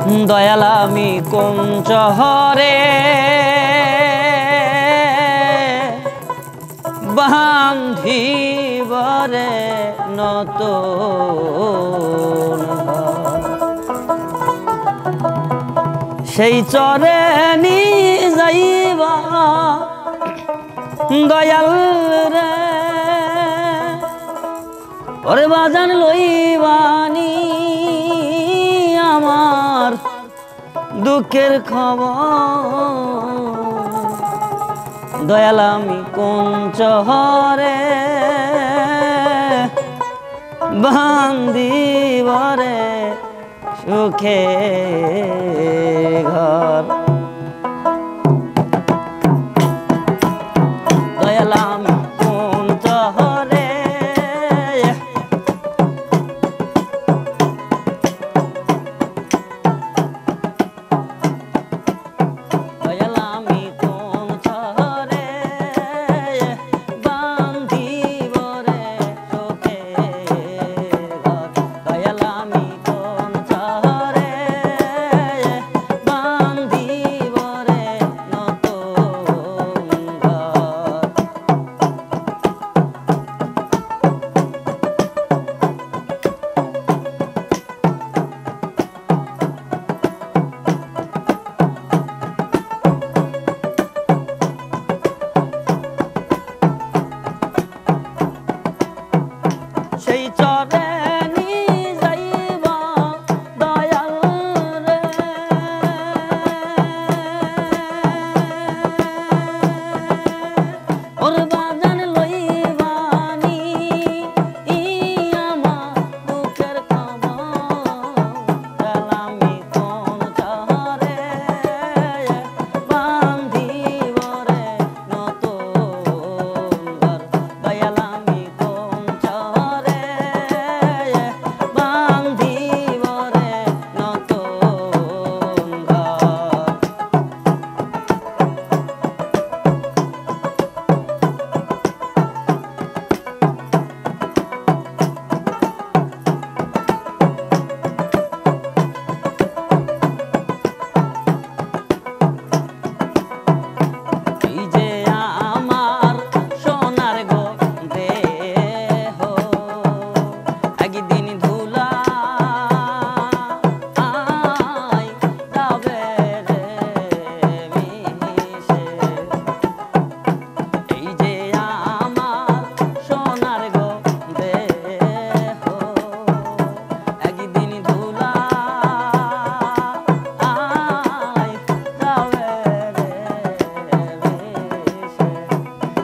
দয়াল আমি কোন শহরে বান্ধিবরে নতুন ঘর, সেই চরে নি যাইবা দয়াল রে, ওরে বাজান লইবানি আমার দুঃখের খবর। দয়াল আমি কোন শহরে বান্ধিবরে সুখে ঘর, দয়াল আমি কোন শহরে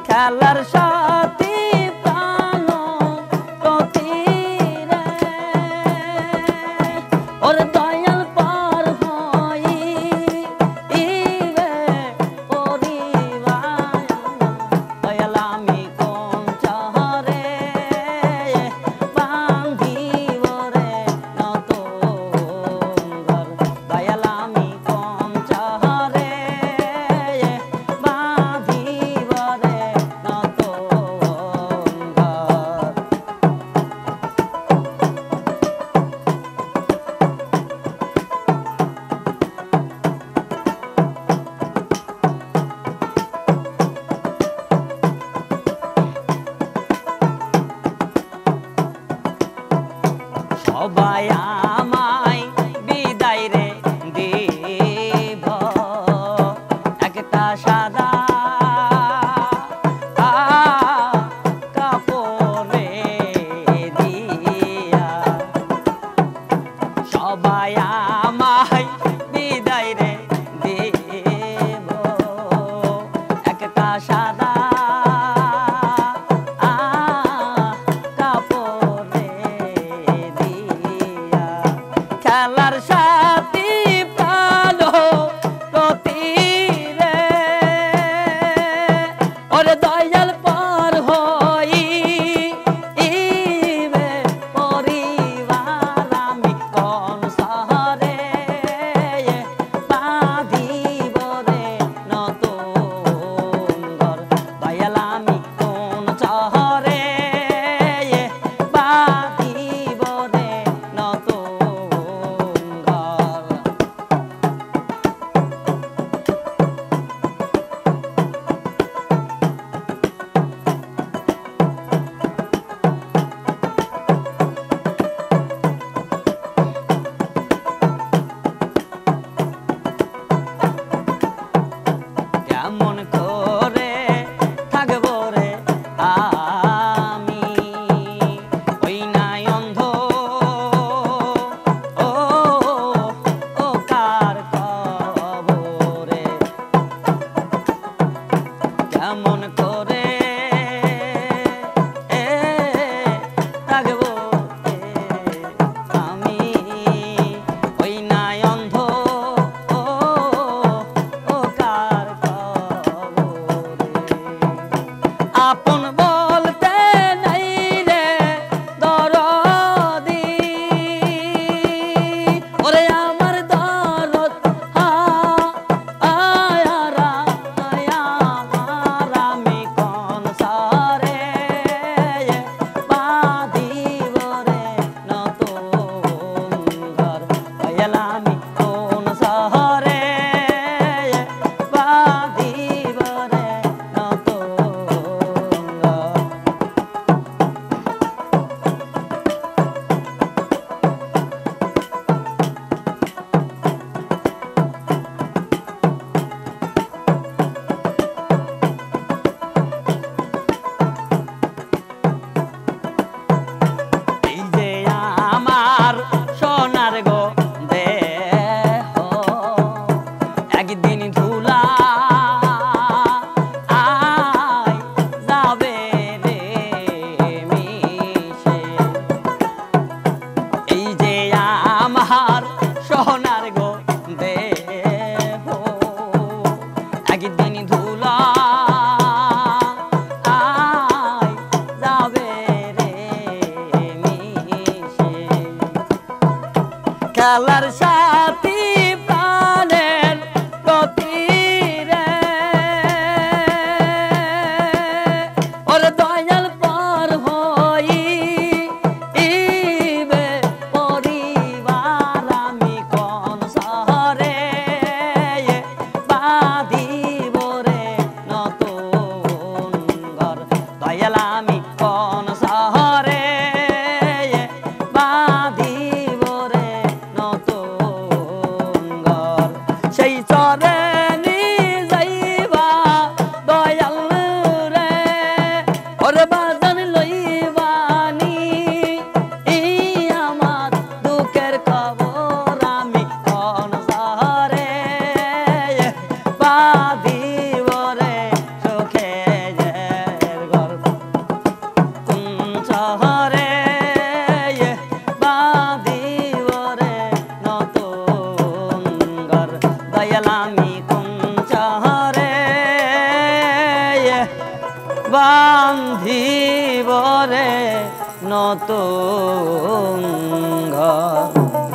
খেলার সাথী প্রাণ প্রতিরে, ওর দয়াল পার হইবে পরিবার। দয়াল আমি কোন শহরে বান্ধিবরে নতুন ঘর, দয়াল আমি কোন শহরে বান্ধিবরে সবাই আমায় বিদায় রে দিব একটা সাদা কাপড়ে দিয়া, সবাই আমায় বিদায় রে দিব একটা সাদা খেলার সাথী প্রাণ প্রতিরে, ওরে দয়াল পার হইবে পরিবার। আমি কোন শহরে বাঁধিবরে নতুন ঘর, দয়াল আমি কোন শহরে বাঁধিবরে নতুন ঘর। খেলার সাথী প্রাণের প্রতিরে ওর দয়াল পর হইবে পরিবার আমি কোন শহরে বাঁধিব রে নতুন ঘর দয়াল আমি কোন শহরে বাঁধিব রে নতুন ঘর সেই চরে যাইবা দয়াল রে ওর বাজান লইবানি আমার দুঃখের খবর আমি কোন শহরে বাঁধিব রে সুখের ঘর কোন শহরে বাঁধিব রে নতুন ঘর দয়াল আমি কোন শহরে বাঁধিব রে নতুন ঘর।